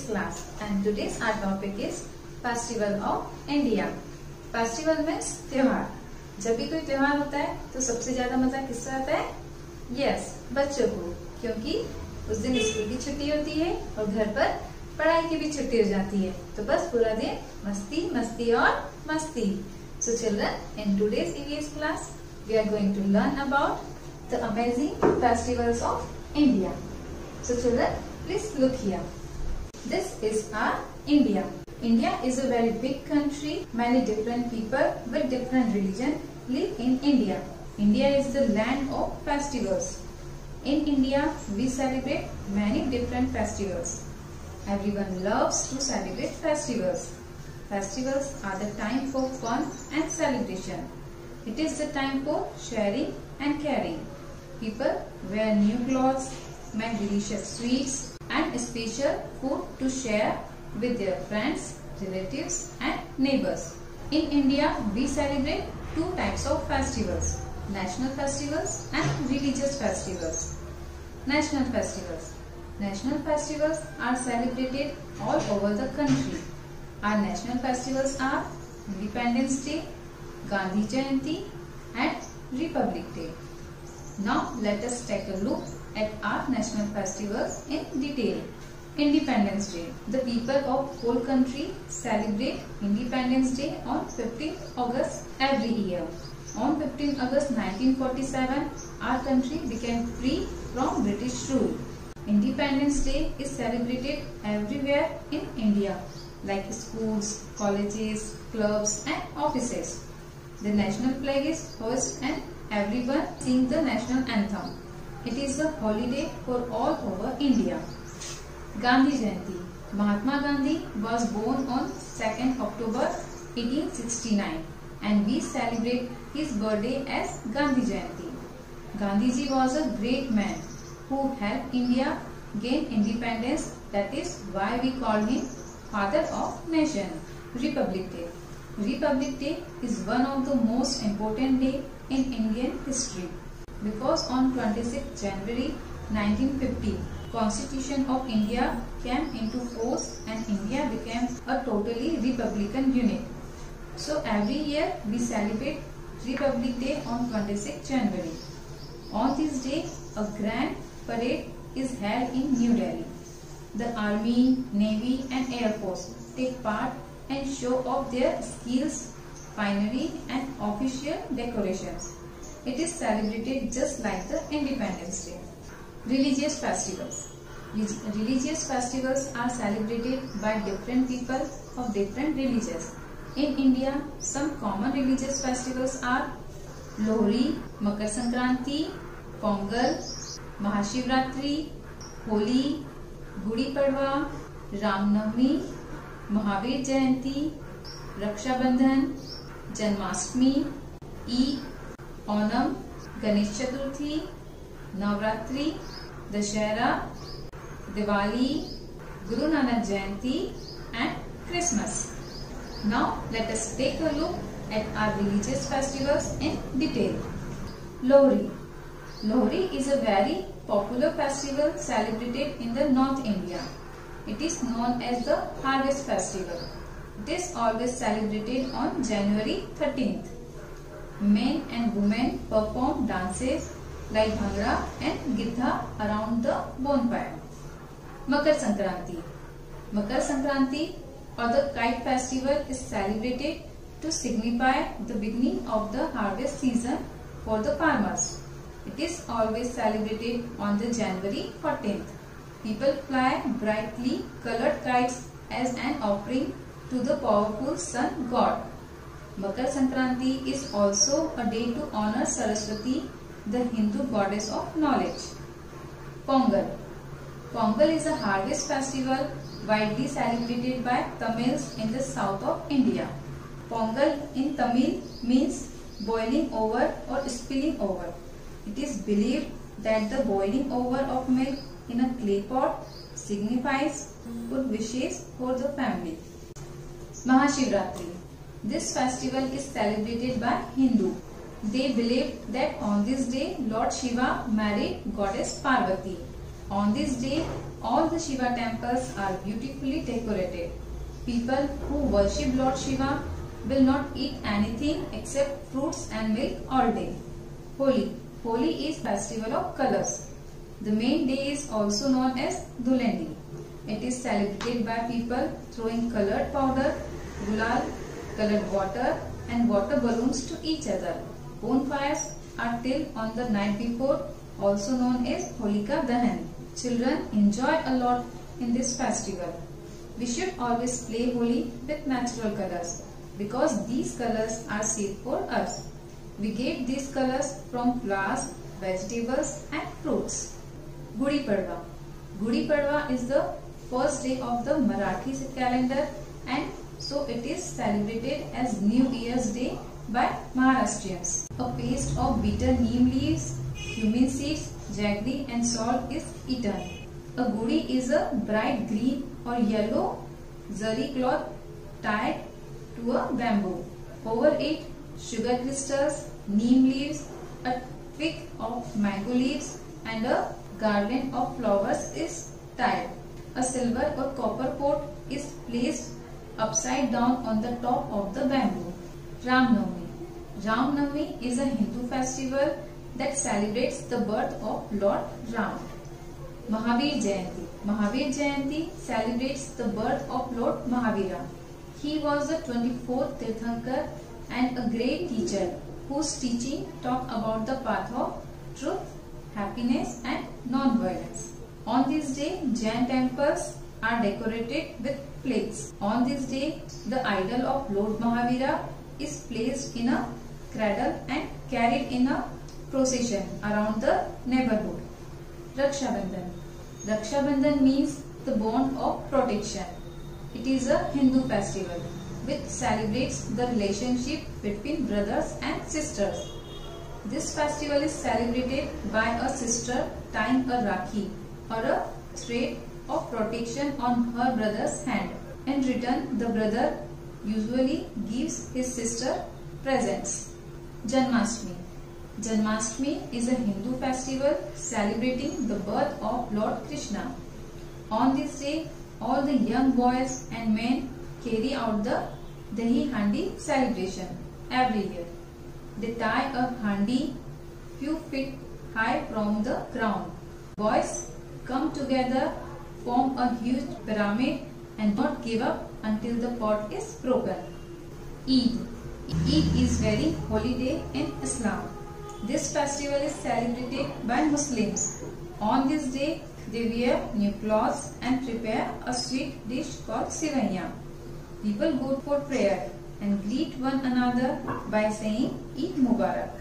class and today's our topic is Festival of India. Festival means त्योहार. जब भी कोई त्योहार होता है तो सबसे ज्यादा मजा किससे आता है? यस, बच्चों को, क्योंकि उस दिन स्कूल की छुट्टी होती है और घर पर पढ़ाई की भी छुट्टी हो जाती है, तो बस पूरा दिन मस्ती मस्ती और मस्ती. So children, in today's EVS class we are going to learn about the amazing festivals of India. So children, please look here. This is our India. India is a very big country. Many different people with different religion live in India. India is the land of festivals. In India, we celebrate many different festivals. Everyone loves to celebrate festivals. Festivals are the time for fun and celebration. It is the time for sharing and caring. People wear new clothes, make delicious sweets and special food to share with their friends, relatives and neighbors. In India, we celebrate two types of festivals: national festivals and religious festivals. National festivals. National festivals are celebrated all over the country. Our national festivals are Independence Day, Gandhi Jayanti and Republic Day. Now let us take a look at our national festivals in detail. Independence Day. The people of whole country celebrate Independence Day on 15th August every year. On 15th August 1947, our country became free from British rule. Independence Day is celebrated everywhere in India, like schools, colleges, clubs and offices. The national flag is hoisted and everyone sings the national anthem. It is a holiday for all over India. Gandhi Jayanti. Mahatma Gandhi was born on 2nd October 1869 and we celebrate his birthday as Gandhi Jayanti. Gandhiji was a great man who helped India gain independence. That is why we call him Father of Nation. Republic Day. Republic Day is one of the most important day in Indian history because on 26 January 1950, Constitution of India came into force and India became a totally republican unit. So every year we celebrate Republic Day on 26 January. On this day, a grand parade is held in New Delhi. The Army, Navy and Air Force take part and show off their skills, finery and official decorations. It is celebrated just like the Independence Day. Religious festivals. Religious festivals are celebrated by different people of different religions. In India, some common religious festivals are Lohri, Makar Sankranti, Pongal, Mahashivratri, Holi, Gudi Padwa, Ram Navami, Mahavir Jayanti, Raksha Bandhan, Janmashtami, Eid, Onam, Ganesh Chaturthi, Navratri, Dashera, Diwali, Guru Nanak Jayanti and Christmas. Now let us take a look at our religious festivals in detail. Lohri. Lohri is a very popular festival celebrated in the North India. It is known as the Harvest Festival. It is always celebrated on January 13th. Men and women perform dances like Bhangra and Gidha around the bonfire. Makar Sankranti. Makar Sankranti or the kite festival is celebrated to signify the beginning of the harvest season for the farmers. It is always celebrated on the January 14th. People fly brightly colored kites as an offering to the powerful sun god. Makar Sankranti is also a day to honor Saraswati, the Hindu goddess of knowledge. Pongal. Pongal is a harvest festival widely celebrated by Tamils in the south of India. Pongal in Tamil means boiling over or spilling over. It is believed that the boiling over of milk in a clay pot signifies good wishes for the family. Mahashivratri. This festival is celebrated by Hindu. They believe that on this day Lord Shiva married goddess Parvati. On this day, all the Shiva temples are beautifully decorated. People who worship Lord Shiva will not eat anything except fruits and milk all day. Holi. Holi is festival of colors. The main day is also known as Dhulendi. It is celebrated by people throwing colored powder, gulal, colored water and water balloons to each other. Bonfires are lit on the night before, also known as Holika Dahan. Children enjoy a lot in this festival. We should always play Holi with natural colors because these colors are safe for us. We get these colors from flowers, vegetables and fruits. Gudi Padwa. Gudi Padwa is the first day of the Marathi calendar and so it is celebrated as New Year's Day by Maharashtrians. A paste of bitter neem leaves, cumin seeds, jaggery and salt is eaten. A gudi is a bright green or yellow zari cloth tied to a bamboo. Over it, sugar crystals, neem leaves, a twig of mango leaves and a garland of flowers is tied. A silver or copper pot is placed upside down on the top of the bamboo. Ram Navami. Ram Navami is a Hindu festival that celebrates the birth of Lord Ram. Mahavir Jayanti. Mahavir Jayanti celebrates the birth of Lord Mahavira. He was the 24th Tirthankar and a great teacher whose teaching talked about the path of truth, happiness and non-violence. On this day, Jain temples are decorated with flags. On this day, the idol of Lord Mahavira is placed in a cradle and carried in a procession around the neighborhood. Raksha Bandhan. Raksha Bandhan means the bond of protection. It is a Hindu festival which celebrates the relationship between brothers and sisters. This festival is celebrated by a sister tying a rakhi or a thread of protection on her brother's hand. In return, the brother usually gives his sister presents. Janmashtami. Janmashtami is a Hindu festival celebrating the birth of Lord Krishna. On this day, all the young boys and men carry out the Dahi Handi celebration every year. They tie a handi few feet high from the ground. Boys come together, form a huge pyramid and not give up until the pot is broken. Eid. Eid is very holy day in Islam. This festival is celebrated by Muslims. On this day, they wear new clothes and prepare a sweet dish called Sivaiya. People go for prayer and greet one another by saying Eid Mubarak.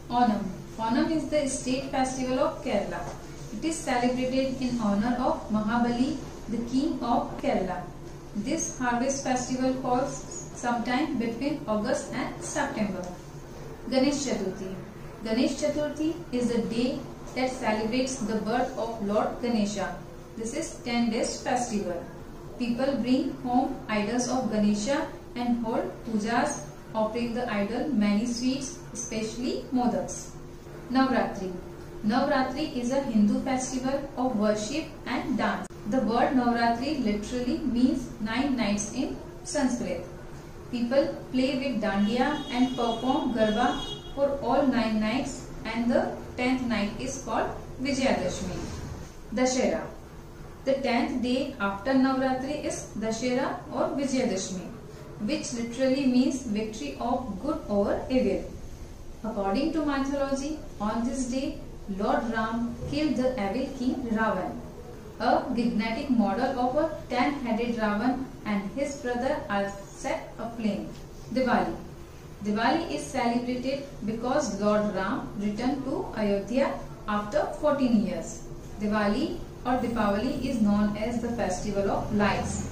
Onam. Onam is the state festival of Kerala. It is celebrated in honor of Mahabali, the king of Kerala. This harvest festival falls sometime between August and September. Ganesh Chaturthi. Ganesh Chaturthi is the day that celebrates the birth of Lord Ganesha. This is 10 days festival. People bring home idols of Ganesha and hold pujas, offering the idol many sweets, especially modaks. Navratri. Navratri is a Hindu festival of worship and dance. The word Navratri literally means 9 nights in Sanskrit. People play with dandiya and perform garba for all 9 nights and the 10th night is called Vijayadashmi. Dashera. The 10th day after Navratri is Dashera or Vijayadashmi, which literally means victory of good over evil. According to mythology, on this day, Lord Ram killed the evil king Ravan. A gigantic model of a 10-headed Ravan and his brother are set aflame. Diwali. Diwali is celebrated because Lord Ram returned to Ayodhya after 14 years. Diwali or Deepavali is known as the festival of lights.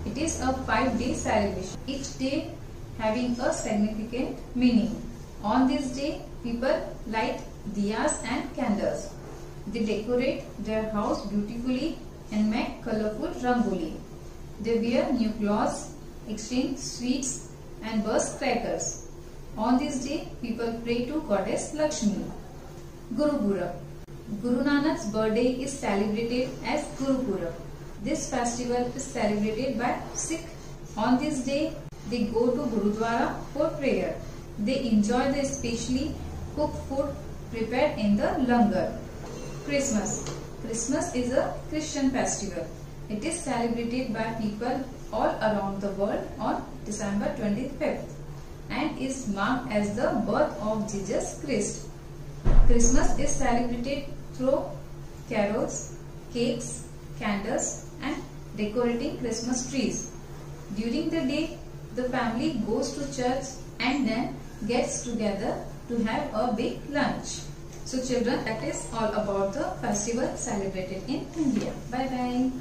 It is a 5-day celebration, each day having a significant meaning. On this day, people light diyas and candles. They decorate their house beautifully and make colorful rangoli. They wear new clothes, exchange sweets and burst crackers. On this day, people pray to Goddess Lakshmi. Guru Purab. Guru Nanak's birthday is celebrated as Guru Purab. This festival is celebrated by Sikh. On this day, they go to Gurudwara for prayer. They enjoy the specially cooked food prepared in the langar. Christmas. Christmas is a Christian festival. It is celebrated by people all around the world on December 25th and is marked as the birth of Jesus Christ. Christmas is celebrated through carols, cakes, candles and decorating Christmas trees. During the day, the family goes to church and then gets together to have a big lunch. So children, that is all about the festival celebrated in India. Bye bye.